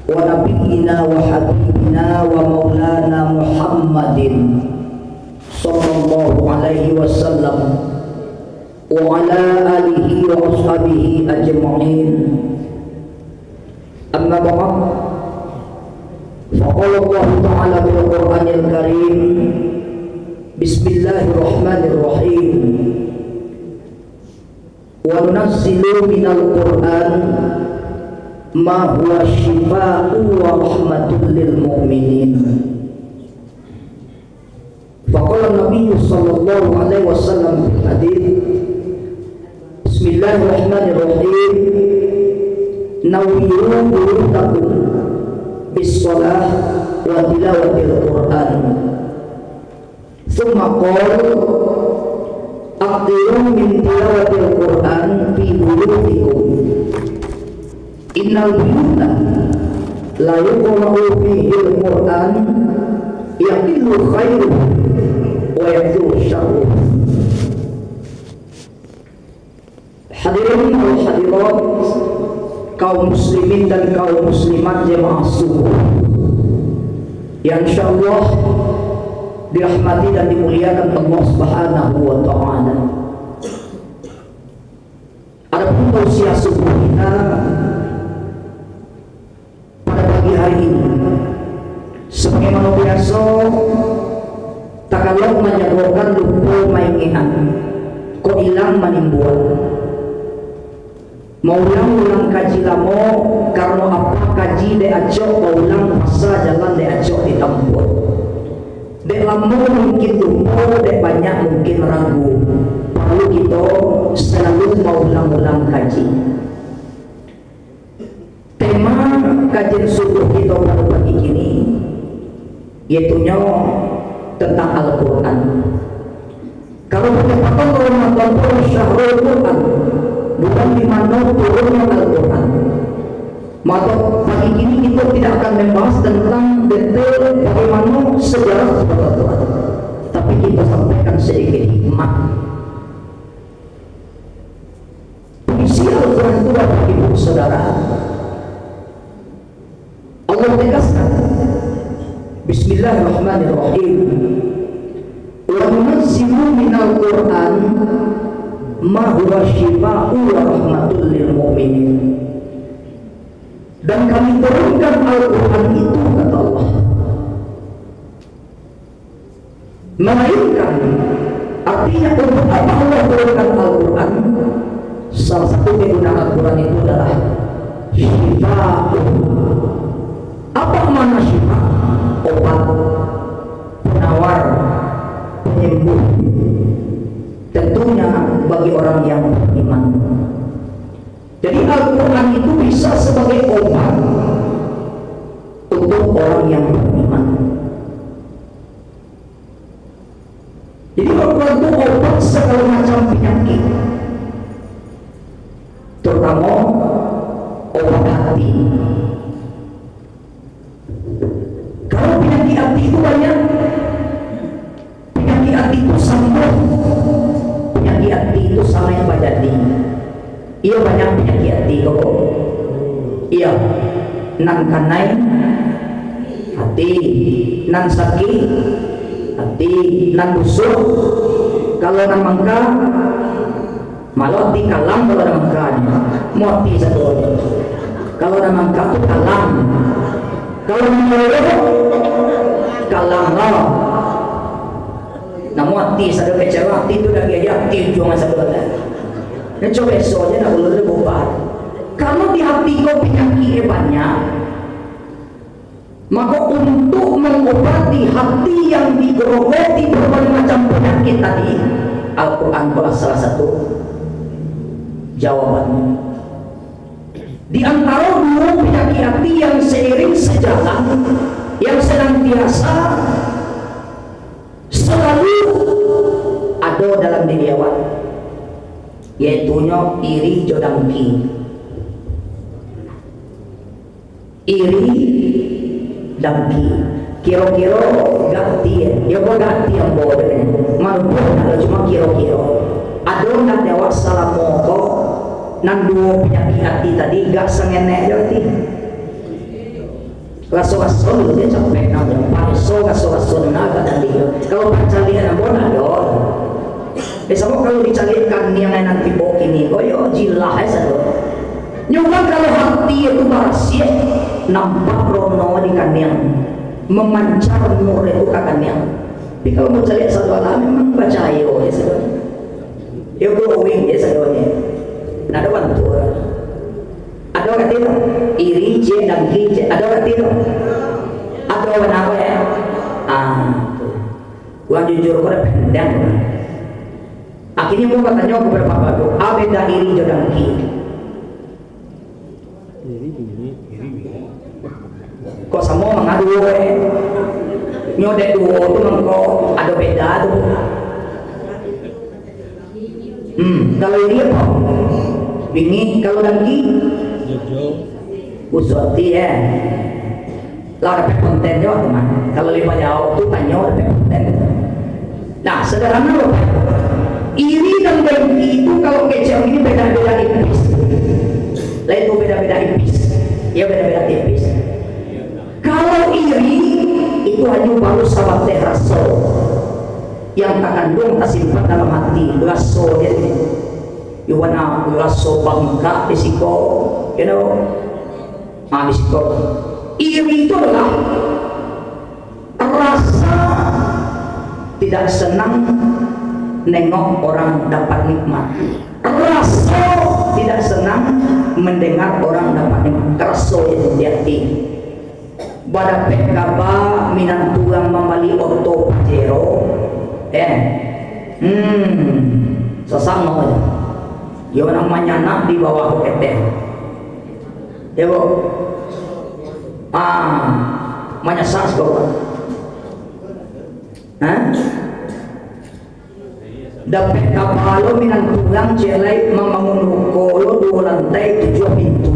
wa nabiyyina wa habibina wa maulana Muhammadin sallallahu alaihi wasallam wa ala alihi wa ashabihi ajma'in. Amma ba'd, faqala Allah ta'ala bil Qur'anil Karim, bismillahirrahmanirrahim, wa nunazzilu minal Qur'an ma huwa shifaa'u wa rahmatul lil mu'minin. Faqala Nabi sallallahu alaihi wasallam fil hadits, bismillahirrahmanirrahim, nawwiru buyutakum bis-shalah wa tilawatil Qur'an. Tsumma qala aqdiru min tilawatil Qur'an fi buyutikum. Innal buyuta la yuqra'u fihi al-Qur'an yaqillu khairu wa yakthuru syarru. Hadirin wal hadirat, kaum muslimin dan kaum muslimat jemaah subuh yang insyaallah dirahmati dan dimuliakan Allah Subhanahu wa ta'ala. Adapun tausiah subuh kita pada pagi hari ini, sebagaimana biasa, takalog menjagokan lupa mainan kok hilang manimbuan. Mau ulang kaji lamo karena apa kaji de ajo ulang masa jalan de ajo ditambut. De lamo mungkin lupa, de banyak mungkin ragu. Perlu kita selalu mau ulang kaji. Tema kajian subuh kita pada pagi ini yaitunya tentang Al-Quran. Kalau berkata Ramadan syahrul Quran, bukan di mana turunnya Al-Quran. Maka pagi ini kita tidak akan membahas tentang detail bagaimana sejarah Al-Quran, tapi kita sampaikan sedikit hikmah. Isi Al-Quran itu Bapak Ibu Saudara, Allah tegaskan, bismillahirrahmanirrahim, wa nunazzilu minal Qur'an ma huwa shifaa'u wa rahmatul lil mu'minin. Dan kami turunkan Al-Quran itu, kata Allah, melainkan artinya untuk apa Allah turunkan Al-Quran? Salah satu kegunaan Al-Quran itu adalah shifaa'u. Apa makna shifa? Obat, penawar, penyembuh, tentunya bagi orang yang beriman. Jadi Al-Quran itu bisa sebagai obat untuk orang yang beriman. Jadi Al-Quran itu obat segala macam penyakit, terutama obat hati. Kalau penyakit hati itu banyak, penyakit hati itu sama, penyakit hati itu sama yang bajadi. Iya banyak penyakit hati kok. Iya, nan kanai hati, nan sakit hati, nan busuk. Kalau nan mangka, malah hati kalam kalau nan mangkanya, mau hati satu. Kalau nan mangka itu kalam. Kalau mengeluh kalam lah. Namun hati sadar kecewa, hati itu dah dia hati juangan satu ada. Dan coba esoknya nak ulur bubar. Kalau di hati kau penyakit banyak, maka untuk mengobati hati yang digerogoti berbagai macam penyakit tadi, Al-Quran adalah salah satu jawabannya. Di antara dua penyakit hati yang seiring sejalan, yang senantiasa selalu ada dalam diri awak, yaitunya iri jodangki. Iri dangki, kira-kira ganti ya kok ganti yang boleh malu kalau cuma kira-kira ada nggak jawab salah moko nan dua penyakit hati tadi gak sengenek jadi Raso-raso dulu dia capek namanya raso-raso naga tadi kalau pencarian abon ada sama kalau dicarikan yang nanti bok ini koyo jilah satu nyumbang kalau hati itu rahasia nampak rono di kaniang memancar nur itu kaniang tapi kalau mau cari satu alam memang baca ayo ya satu ya glowing ya satu ada bantu ada orang tidak iri je dan je ada orang tidak ada orang apa ya gua jujur gua pendek akhirnya mau katanya kepada papa tuh beda iri je dan ki kok semua mengadu nyodek dua tuh mengko ada beda tuh kalau ini apa bingi kalau dengki usoti ya lah dapat kontennya teman kalau lima jauh tuh tanya dapat konten nah sederhana loh iri dan dengki itu kalau kecil ini beda-beda tipis lah itu beda-beda tipis ya beda-beda tipis kalau iri itu hanya baru sahabat raso yang tak kandung tak simpan dalam hati raso jadi Yuwana raso bangka risiko, you know, risiko. Iri itu adalah rasa tidak senang nengok orang dapat nikmat. Rasa tidak senang mendengar orang dapat nikmat. Raso yang hati. Pada PKB minang tuang membali oto pajero, sesama aja. Yo namanya nak di bawah keteh. Ya bu, menyesal sekolah. Dapat kapal minang tulang celai membangun ruko lo 2 lantai 7 pintu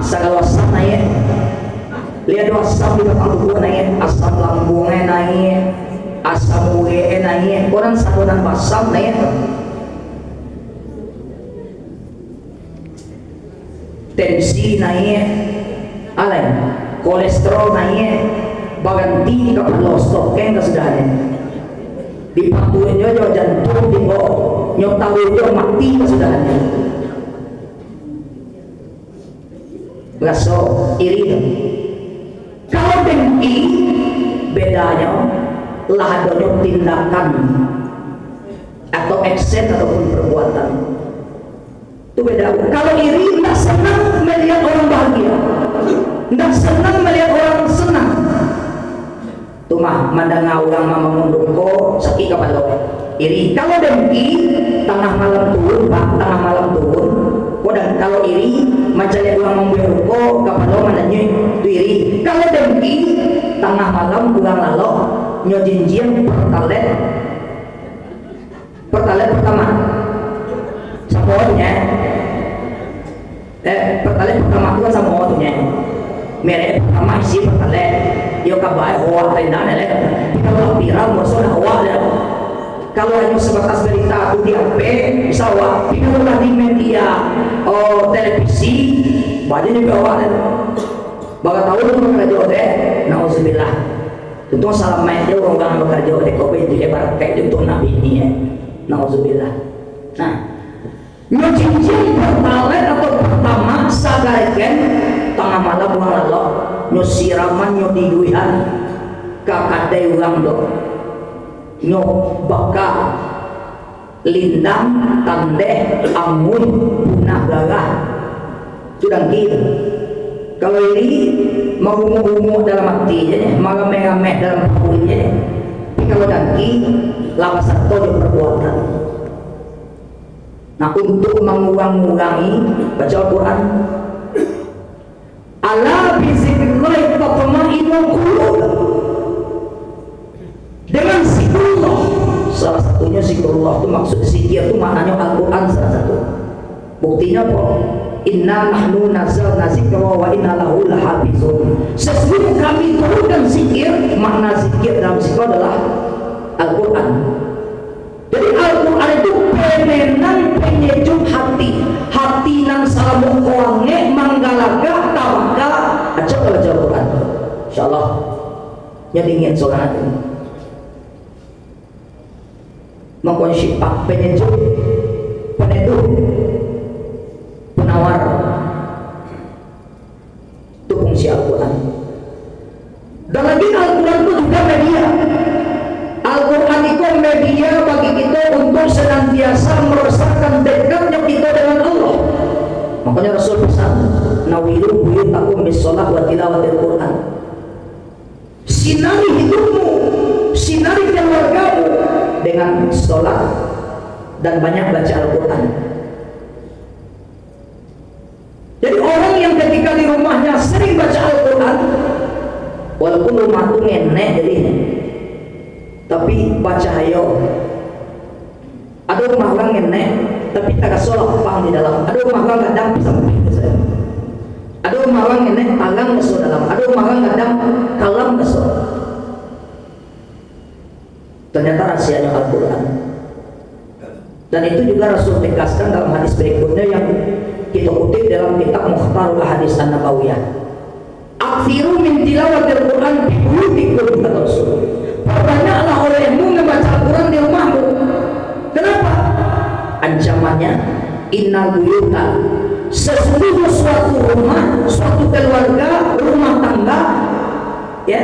segala sana ya. Lihat asam di belakang tubuh naik, asam lambungnya naik, asam uwe naik, orang saluran basam naik. Tensi naik, kolesterol naik, baganti di kapal stokeng kesudahannya. Di patuin jo jantung di bawah, nyotawi jo mati kesudahannya. Raso iri. Kalau dengki bedanya lahadonyo tindakan atau action ataupun perbuatan. Itu beda. Kalau iri tidak senang melihat orang bahagia, tidak senang melihat orang senang. Tuh mah mandang orang mama munduko sakit kapal iri. Kalau dengki tengah malam turun pak, tengah malam turun. Dan kalau iri mencari orang membeli ruko kapal mandangnya itu iri. Kalau dengki tengah malam pulang lalu nyojinjian pertalet pertama. Samonya pertalite pertama itu kan samonya merek pertama isi pertalite yo kabai hoa rendah lele kalau viral musuh hoa lele kalau hanya sebatas berita itu di HP bisa hoa kalau di media televisi banyak juga hoa lele baga tahu itu bekerja deh nauzubillah itu salah main dia orang bekerja deh kopi itu ibarat kayak itu nabi ini ya nauzubillah. Nah nyucincin pertalite atau pertama sagaikan tengah malam lalu nyusiraman nyodiduihan kakadai ulang do nyobaka lindang tandeh amun punah gagah sudah gitu. Kalau ini mau dalam hati jadi mengameh dalam punya tapi kalau daki lawas satu di perbuatan. Nah untuk mengurangi baca Al-Quran ala bizikrillah tatma'innul qulub dengan zikrullah salah satunya zikrullah itu maksud zikir itu maknanya Al-Quran salah satu buktinya apa inna nahnu nazzalna zikra wa inna lahu lahafizun sesungguhnya kami turunkan zikir makna zikir dalam zikir adalah Al-Quran. Jadi Al-Quran itu pemenan penyejuk hati nan salamu koange manggalaga tawaka aja insyaallah nyadingin sholat ini mengkonsip pak penyejuk peneduh penawar itu fungsi Al-Quran. Dan lagi Al-Quran itu juga media. Al-Quran itu media bagi kita untuk senantiasa merasakan dekatnya kita dengan Allah. Makanya Rasul pesan, nawilu buyutakum bis-shalah wa tilawatil Quran. Sinari hidupmu, sinari keluargamu dengan sholat dan banyak baca Al-Quran. Jadi orang yang ketika di rumahnya sering baca Al-Quran, walaupun rumah itu ngenek jadinya, tapi baca ayo. Ada rumah orang ngenek tapi tak sholat pang di dalam. Ada rumah orang kadang sampai ke saya. Ada rumah orang ngenek talang ke dalam. Ada rumah orang kadang kalam ke sholat. Ternyata rahasianya Al-Quran. Dan itu juga Rasul tegaskan dalam hadis berikutnya yang kita kutip dalam kitab Mukhtarul Ahadits An-Nabawiyah. Akthiru min tilawatil Quran fi buyutikum, kata Rasul. Perbanyaklah olehmu membaca Al-Quran di rumahmu. Kenapa? Ancamannya innal buyuta, sesungguhnya suatu rumah, suatu keluarga, rumah tangga, ya,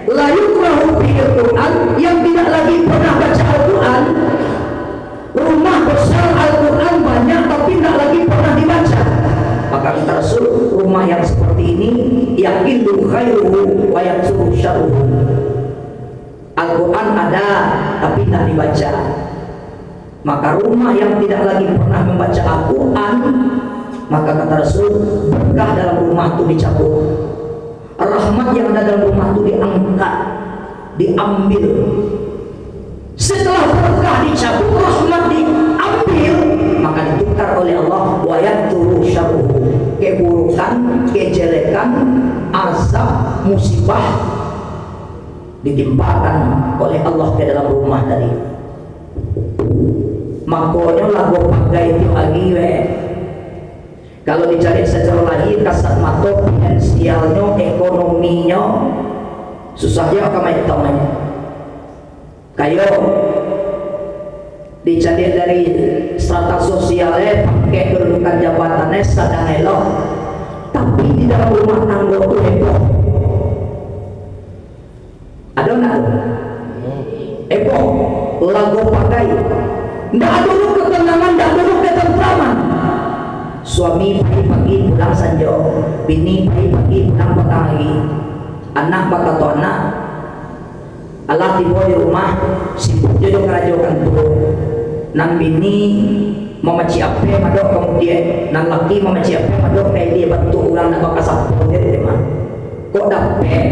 la yukrahu bil Quran, yang tidak lagi pernah baca Al-Quran. Rumah besar Al-Quran banyak tapi tidak lagi pernah dibaca. Maka kata Rasul, rumah yang seperti ini yaqilu khairuhu wa yaksuru syarruhu. Al-Quran ada tapi tidak dibaca. Maka rumah yang tidak lagi pernah membaca Al-Quran, maka kata Rasul, berkah dalam rumah itu dicabut, rahmat yang ada dalam rumah itu diangkat, diambil. Setelah berkah dicabut, rahmat diambil, maka ditukar oleh Allah wa yakturu syarruhu, keburukan, kejelekan, azab, musibah ditimpakan oleh Allah ke dalam rumah tadi. Makanya lagu pakai itu lagi we. Kalau dicari secara lahir kasat mata finansialnya, ekonominya susahnya akan main tamanya. Kayak dicari dari strata sosialnya, pakai kedudukan jabatannya sedang elok, tapi di dalam rumah tangga itu heboh. Ada nggak? Heboh, lagu pakai, nggak ada ketenangan, nggak ada ketentraman. Suami pagi-pagi pulang sanjo, bini pagi-pagi pulang petang lagi, anak bakal tu anak. Allah tiba di rumah sibuk jodoh kerajokan turun. Nan bini memaci apa madok kemudian nan laki memaci apa madok kayak dia bantu orang nak bakal sapu dia tema. Kok dapet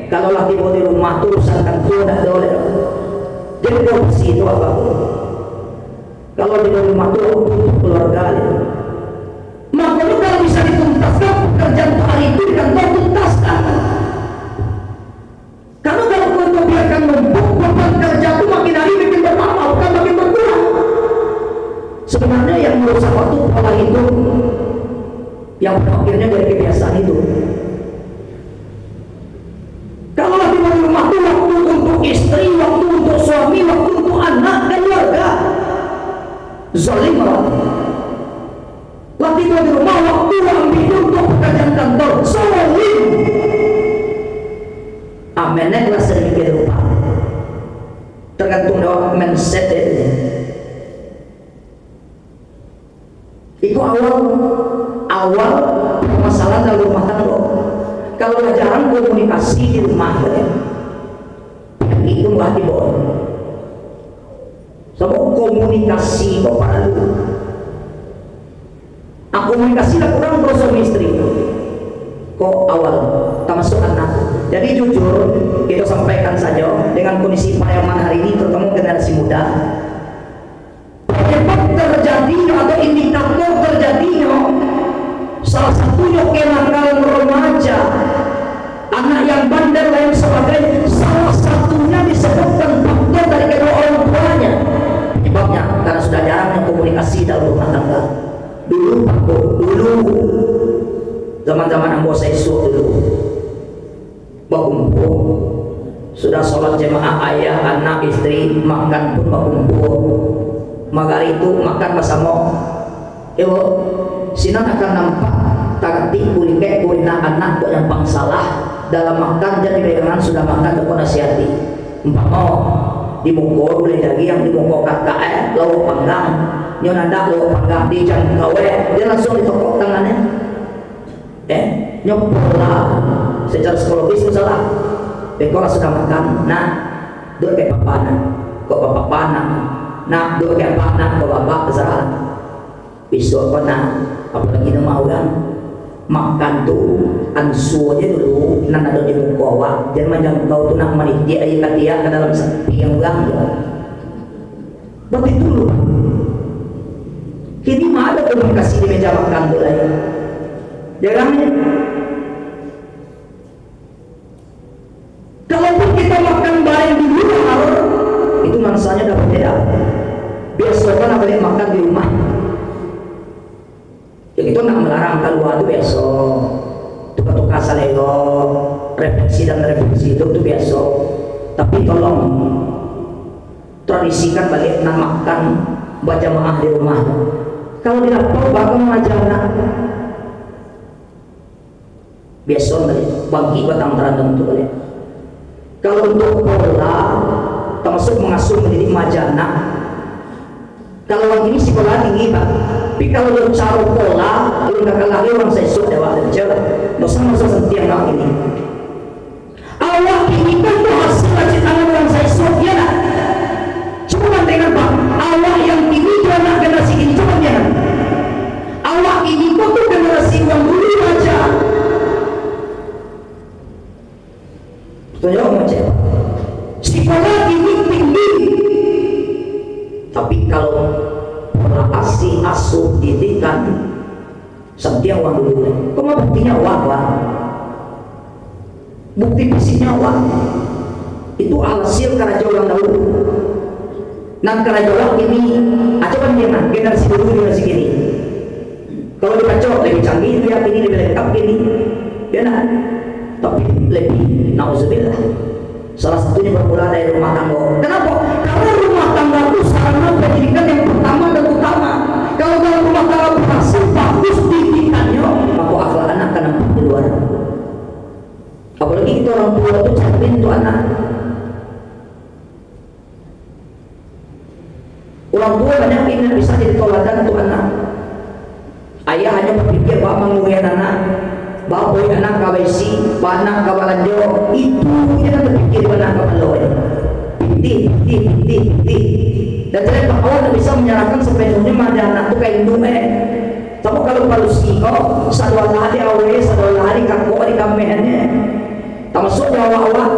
kalau laki tiba di rumah tu urusan kantor dah boleh. Jadi dia bersih tu apa pun. Kalau di rumah tu keluarga dia. Makanya kalau bisa dituntaskan pekerjaan hari itu di kantor tuntaskan. Karena kalau kita biarkan numpuk, beban kerja itu makin hari makin bertambah, bukan makin berkurang. Sebenarnya yang merusak waktu pola hidup yang akhirnya dari kebiasaan itu. Kalau lagi di rumah itu waktu untuk istri, waktu untuk suami, waktu untuk anak, keluarga, zalim malah. Lagi di rumah waktu ambil untuk pekerjaan kantor, zalim. Amenek lah sedikit rupa, tergantung dari mindset itu. Itu awal permasalahan dalam rumah tangga. Kalau jarang komunikasi di rumah, itu nggak dibawa. Sama komunikasi kok pada dulu. Komunikasi lah kurang terus sama istri. Kok awal termasuk anak. Jadi jujur kita sampaikan saja dengan kondisi Payaman hari ini, terutama generasi muda, penyebab terjadinya atau indikator terjadinya salah satunya kenakalan remaja, anak yang bandel lain sebagainya, salah satunya disebutkan faktor dari kedua orang tuanya. Penyebabnya karena sudah jarangnya komunikasi dalam rumah tangga. Dulu zaman ambo saya dulu berkumpul. Sudah sholat jemaah ayah, anak, istri, makan pun berkumpul. Magar itu makan bersama. Ewo, sinan akan nampak takati kulike kulina anak kok yang salah dalam makan jadi bayangan sudah makan kok nasihati. Umpama di muko boleh lagi yang di muko kakak lauk panggang, nyonada lauk panggang di jam kawe dia langsung ditokok tangannya. Nyopola secara psikologis salah. Kalau sudah makan, nah, dua kayak papana, kok bapak panah, nah, dua kayak panah, kok bapak besar, besok kok nah, apalagi nama orang makan tuh ansuanya dulu, nan ada di muka jangan macam kau tuh nak manis dia ayat ke dalam sepi yang ulang, berarti dulu, kini mah ada komunikasi di meja makan tuh lagi, jangan. Kalaupun kita makan bareng di luar, itu mansanya dapat beda. Besok kan boleh makan di rumah. Yang itu nak melarang keluar itu besok. Tukar-tukar salego, refleksi dan refleksi itu besok. Tapi tolong tradisikan balik nak makan berjamaah di rumah. Kalau tidak perlu bakal mengajar anak. Besok balik bagi batang terandam itu balik. Kalau untuk pola termasuk mengasuh mendidik majana, kalau orang ini sekolah tinggi pak, tapi kalau untuk cara pola kalau nggak kalah orang saya sudah dewa dan jalan dosa masa setiap orang ini Allah ini kan hasil ciptaan orang saya sudah dia lah cuma dengan pak Allah yang ini itu anak generasi ini cuma dia Allah ini kok tuh generasi yang dulu aja. Tunjuk macam sekolah ini tinggi, tapi kalau pola asuh didikan setia uang dulu. Kok buktinya uang? Bukti fisiknya uang. Itu hasil kerajaan orang dahulu. Nah kerajaan ini, coba jangan generasi dulu generasi kini. Kalau dikacau lebih canggih, dia ini lebih lengkap gini, dia nak. Tapi lebih nauzubillah salah satunya bermula dari rumah tangga. Kenapa? Karena rumah tangga itu sarana pendidikan yang pertama dan utama. Kalau dalam rumah tangga berhasil bagus didikannya, maka akhlak anak akan nampak di luar. Apalagi kita orang tua itu cermin untuk anak. Orang tua banyak ingin bisa jadi toladan untuk anak. Ayah hanya berpikir bahwa menguliakan anak, bawa anak kawesi, anak kawalanjo, itu kita berpikir anak kawalanjo. Piti. Dan jadi Pak Allah tidak bisa menyerahkan sepenuhnya pada anak itu kayak induk Tapi kalau palusi, satu hari awe, satu hari kakak di kameranya, termasuk awak-awak.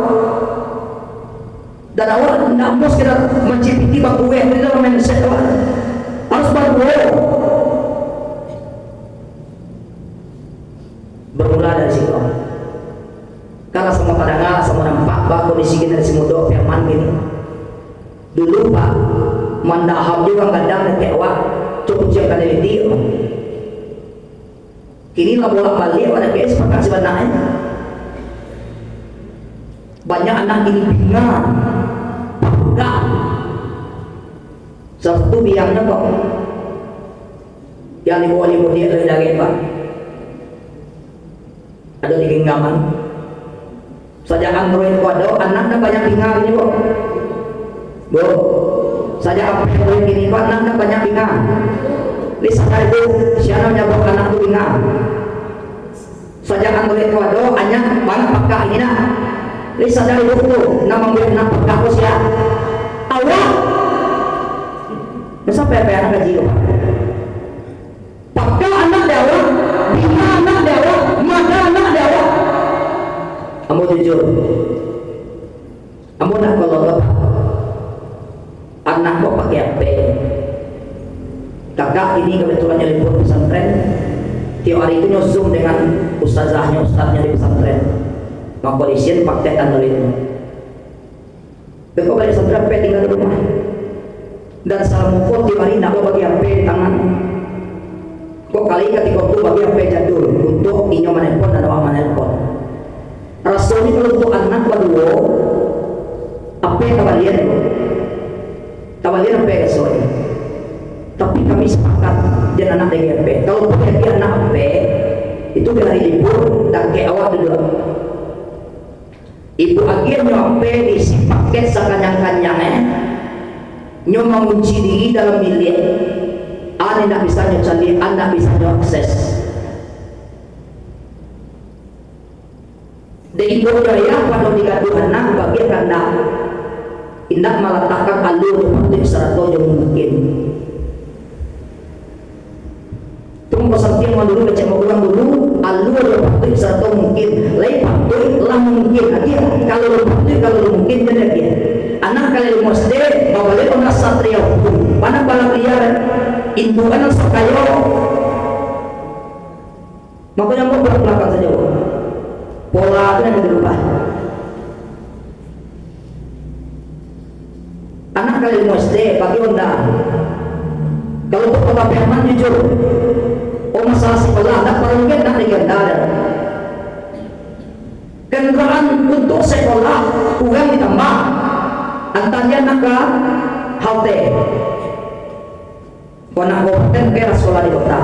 Dan awak tidak mau sekedar mencipiti baku itu dalam mindset awak. Harus baku. Bermula dari situ. Kalau semua pada ngalah, semua nampak bahwa kondisi kita dari muda firman gini. Dulu pak, mandaham juga kadang kecewa, cukup siap kali itu. Kini lah bolak balik pada guys, makan sebenarnya. Banyak anak ini bingung, enggak. Salah satu biangnya kok, yang dibawa dia dari pak. Ada di genggaman saja Android kode anaknya banyak bingung ini bu saja Android ini kok anaknya banyak bingung list itu siapa menyebut anak itu bingung saja Android kode hanya banyak pakai ini nah list saja itu tuh nama buat nak pakai usia awak masa PP anak gaji pakai anak dewa bingung anak dewa maka anak dewa kamu jujur kamu nak kalau anak kok pakai HP kakak ini kebetulan nyeliput pesantren tiap hari itu nyosum dengan ustazahnya di pesantren maka polisian pakai Androidnya kok balik pesantren HP tinggal di rumah dan salah mukul tiap hari nak bagi HP di tangan kok kali ketika itu bagi HP jadul untuk inyo menelpon dan awak menelpon. Rasulnya kalau untuk anak DGP. Kalau punya dia anak B, itu di hari libur dan ke awal dulu. Ibu akhir nyampe di si paket sakanyang-kanyangnya, nyo mengunci diri dalam bilik. Anda tidak bisa nyocali, Anda bisa akses. Dan ibu jaya pada digadu anak bagi anak, indah meletakkan alur untuk seratus yang mungkin. Tunggu sampai mau dulu baca mau ulang dulu alur waktu satu mungkin lain waktu lah mungkin aja kalau waktu kalau mungkin jadi aja anak kali mesti bawa le orang satria hukum mana balak dia itu anak sakayo makanya mau belakang saja pola itu yang dirubah anak kali mesti bagi undang kalau untuk kota Perman jujur masalah sekolah tak perlu nak digendara kendaraan untuk sekolah uang ditambah antaranya nak ke halte kona kabupaten ke sekolah di kota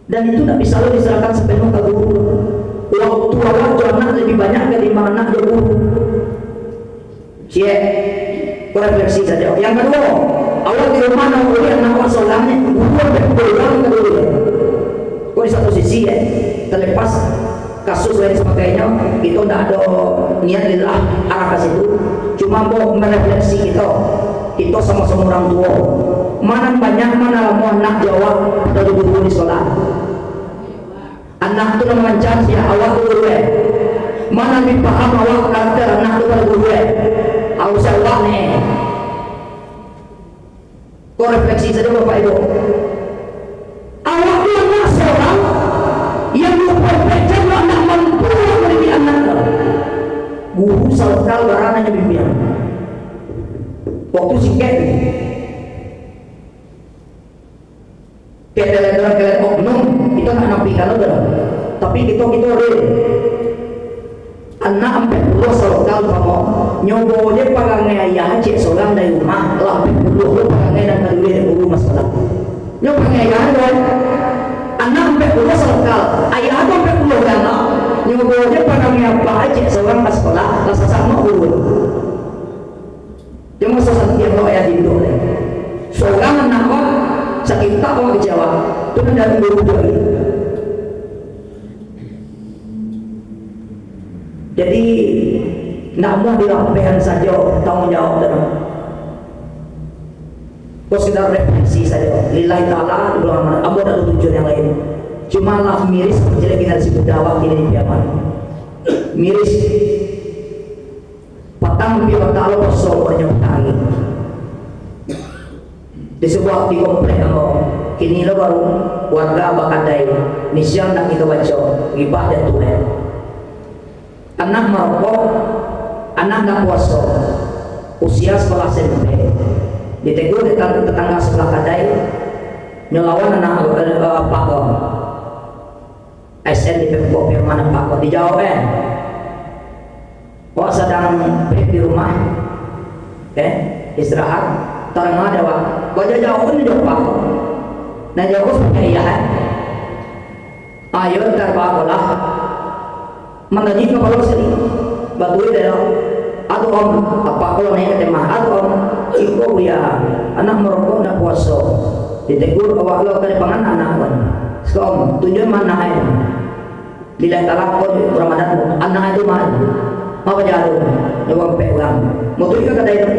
dan itu tak bisa lo diserahkan sepenuh ke guru waktu awal anak lebih banyak ketimbang anak guru refleksi saja. Yang kedua, awal di rumah nak kuliah nak masalahnya, bukan berpeluang kedua. Kau di satu sisi terlepas kasus lain sebagainya, itu tidak ada niat lillah arah ke situ. Cuma mau merefleksi kita sama-sama orang tua. Mana banyak mana mau anak jawab dari guru di sekolah. Anak tu nak mencan ya awak guru mana lebih paham awak karakter anak tu pada guru awak awak ni. Kau refleksi saja Bapak Ibu. Awak tu anak seorang yang berpekerja anak mampu mendidik anak. Guru salkal barananya bimbingan. Waktu sikit kelebihan oknum kita nak nafikan aja. Tapi kita real. Anak sampai puluh salkal kamu nyoba dia pagangai ayah cik seorang dari rumah sampai puluh pagangai dan kedua dari guru masalah nyoba pagangai ayah kan anak sampai puluh salkal ayah tu sampai puluh kan nyoba dia pagangai apa cik seorang pas sekolah rasa sama guru dia masa setiap lo ayah dindu seorang anak sakit tak orang kecewa tu dari guru lagi. Jadi nak mau dilampaikan saja tanggung jawab dalam. Kau sekedar refleksi saja. Lillahi ta'ala di bulan Ramadan. Abu ada tujuan yang lain. Cuma lah miris menjelek kita disebut dakwah kini di Yaman. Miris. Patang biar ta'ala bersoalnya petang. Di sebuah di komplek kini lo baru warga bakadai. Misal nak kita baca gibah dan Tuhan. Anak merokok, anak nak puasa, usia sekolah SMP, ditegur di tetangga sebelah kadai, nyelawan anak Pak SN di Pemkot Firman Pak dijawab wak sedang break di rumah, istirahat, tarang ada wak, wajah jauh ni jawab Pak, nah jauh sebagai iya, ayo terbawalah. Mana jika kalau sini batu itu atau om apa kalau naik ke temah atau om ibu ya anak merokok nak puasa ditegur awak lo kena pangan anak kan sekarang tujuan mana air bila talak kau Ramadan anak itu mana apa jauh jawab pegang motor itu kata itu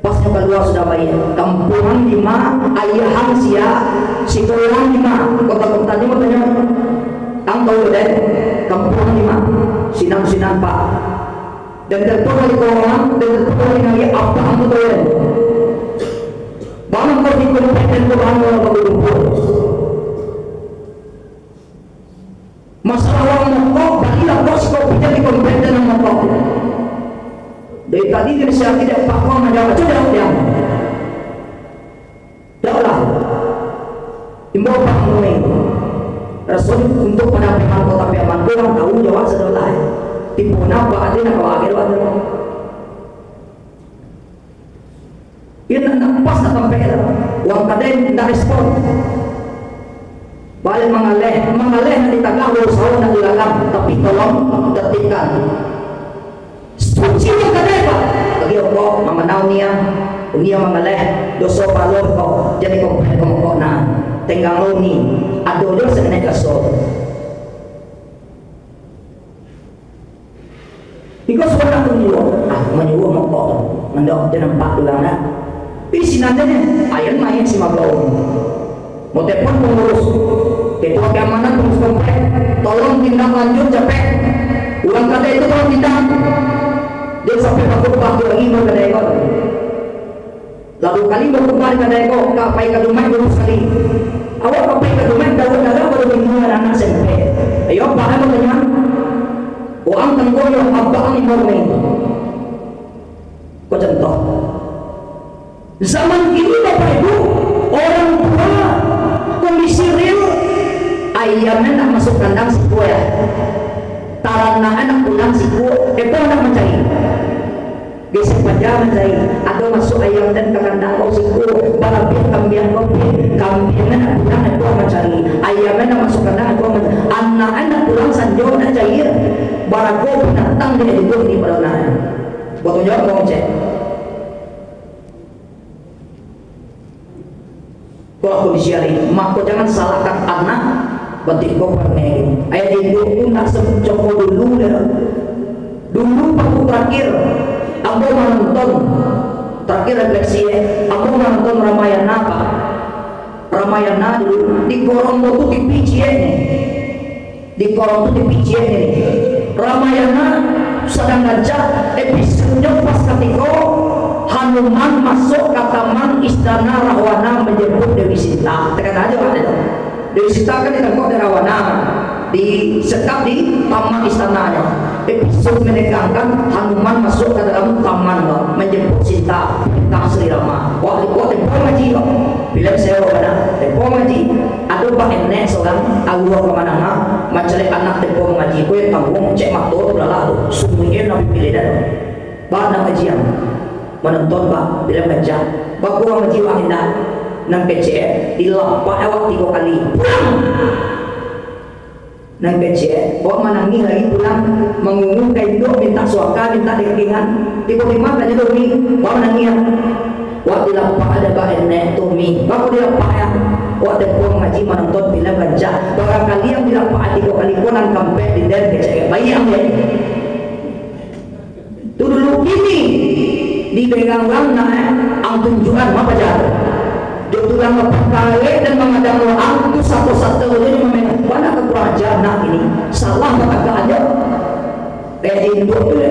pasnya keluar sudah baik kampungan lima ayahan sia sikolan lima kota-kota lima tanya ang tahu deh kampungan lima sinang Pak dan terpukul orang dan terpukul lagi apa ang tahu deh bangun kau di kompeten kau bangun kau berkumpul masalah orang mokok balilah bos kau pinjam di kompeten yang mokok dari tadi dia siap tidak Pak kau menjawab coba dia jauhlah imbau Pak Munging Rasul untuk penampilan kota Piaman kurang tahu jawab sedolah tipu napa ada nak kau akhir ada Yun na pas na tampera. Huwag ka din na-respond. Balik mga leh na itagaw sa na ilalang tapi tolong detikan. Suci yung kadeba. Lagi ako, mamanaw niya. Unia mga leh, doso palor ko. Jadi ko ko na. Tenggang ni. Adodo sa kanay kaso. Because wala kong niyo. Maniwo mo ko. Mandok din ang patulang na. Pero sinanda niya. Ayan mayan si Maglaw. Mau telepon pengurus ketua keamanan pengurus komplek, tolong tindak lanjut capek uang kata itu tolong tindak. Dia sampai waktu lagi mau ke Daego, lalu kali mau kembali ke Daego, kapai ke rumah dulu sekali. Awak kapai ke rumah dalam baru minggu anak SMP. Ayo pak mau tanya, uang tengko yang abang ini mau main. Kau contoh, zaman ini bapak ibu orang tua kondisi real ayamnya nak masuk kandang si kue ya tarana anak pulang si kue itu anak mencari gesek pada mencari atau masuk ayam dan ke kandang kau si kue balapin kambing kambingnya nak pulang itu mencari ayamnya nak masuk kandang itu mencari anak pulang sanjo nak cair barago penantang dia hidup di peranahan buat jawab kau cek. Kalau aku disiarin, maka jangan salahkan anak batik kau pernah. Ayat itu pun nak sebut coko dulu ya. Dulu waktu terakhir, aku menonton terakhir refleksi. Aku menonton Ramayana apa? Ramayana dulu di Korong itu di PCN nih. Di Korong itu di PCN nih. Ramayana sedang ngajak episodenya pas ketika Hanuman masuk ke taman istana Rahwana menjemput Dewi Sita. Tekan aja kan itu. Dewi Sita kan ditangkap dari Rahwana, disekap di taman istananya. Episode menegangkan Hanuman masuk ke dalam taman menjemput Sita, tentang Sri Rama. Wah, tempoh ngaji kok. Bila saya mana, tempoh ngaji. Aduh pak enek seorang Allah kemana mana, macam anak tempoh ngaji. Kue tanggung cek matur lalu semuanya nabi pilih dah. Bahan ngajian. Menonton pak bila baca baku orang jiwa indah nang PCE dilapah awak 3 kali pulang nang PCE awak menangi lagi pulang mengungung kain induk minta suaka minta dekingan tiba-tiba tanya domi awak menangi ya awak dilapah ada bahan domi baku dilapah ya awak tempoh ngaji menonton bila baca barangkali yang dilapah 3 kali pun nang kampek di den PCE bayang ya itu dulu gini dipegang na ang tunjuan mapajar dia tulang mapakale dan mengadang ang itu satu-satu jadi memang mana kekerajaan ini salah maka ada induk itu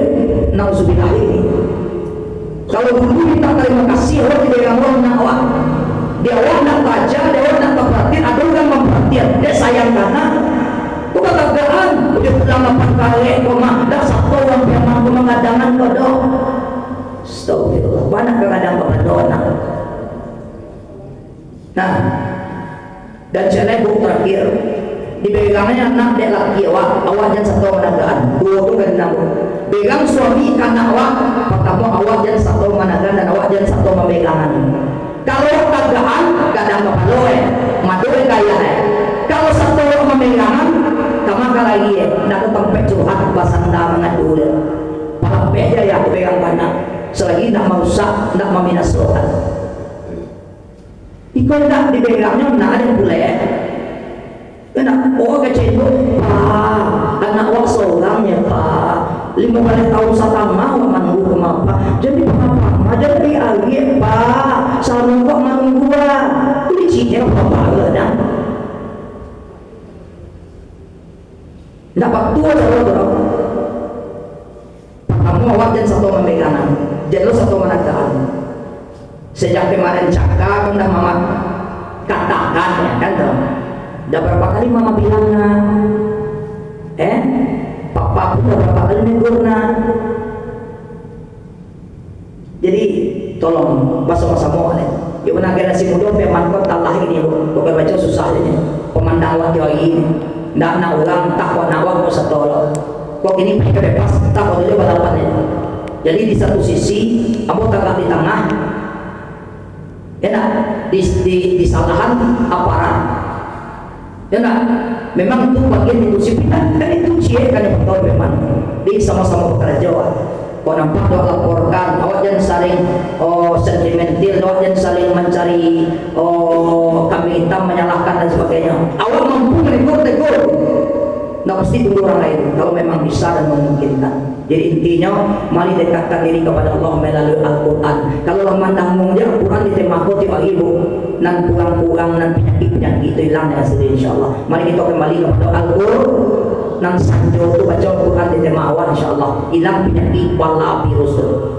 nauzubillah ini kalau dulu minta terima kasih Allah dipegang na awak dia awak nak baca dia awak nak perhatian ada orang memperhatian dia sayang karena bukan kegagaan dia tulang mapakale koma dah satu orang yang mampu mengadangan kodok. Astagfirullah, banyak kadang berdoa. Nah, dan celebuk terakhir dipegangnya anak dia laki awak jangan satu managaan, 2 tu kan namun pegang suami karena awak pertama awak jangan satu managaan dan awak jangan satu memegangan. Kalau kagaan kadang mapaloe, madoe kaya kalau satu memegangan kamaka lagi nak tempat curhat basanda mengadu pakai aja ya pegang banyak selagi nak merusak, nak meminas Tuhan. Ikut nak dipegangnya, nak ada pula ya. Nak kecil itu, pak, anak awak seorang ya pak. 15 tahun satama awak menunggu kemapa. Jadi apa? Jadi lagi pak, sarung kok menunggu lah. Ini cina apa dah. Dapat tua jauh. Kamu awak dan satu memegangan. Jadi satu managaan. Sejak kemarin cakap dah mama katakan ya kan tuh. Dah berapa kali mama bilang papa pun dah berapa kali negurna. Jadi tolong masa-masa mau nih. Ya benar generasi muda peman kau talah ini bukan baca susah ini. Pemandang waktu ini. Ndak nak ulang tak kau nawak kau setolong. Kok ini mereka bebas tak kau dulu balapan ini. Jadi di satu sisi kamu tegak di tengah Ya nak, di salahan aparat. Ya nak, memang itu bagian disiplinan. Kan itu cie kan yang betul memang. Di sama-sama bekerja. Kau nampak doa laporkan, awak jangan saling sentimental, awak jangan saling mencari kambing hitam, menyalahkan dan sebagainya. Awak mampu menegur, nggak mesti tunggu orang lain. Kalau memang bisa dan memungkinkan. Jadi intinya, mari dekatkan diri kepada Allah melalui Al-Quran. Kalau orang mandang dia Al-Quran ditemaku tiba ibu, nan pulang nan penyakit itu hilang dengan sendiri insyaallah. Mari kita kembali kepada Al-Quran. Nan sanjo tu baca Al-Quran di jemaah insyaallah hilang penyakit wala virus.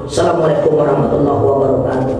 Assalamualaikum warahmatullahi wabarakatuh.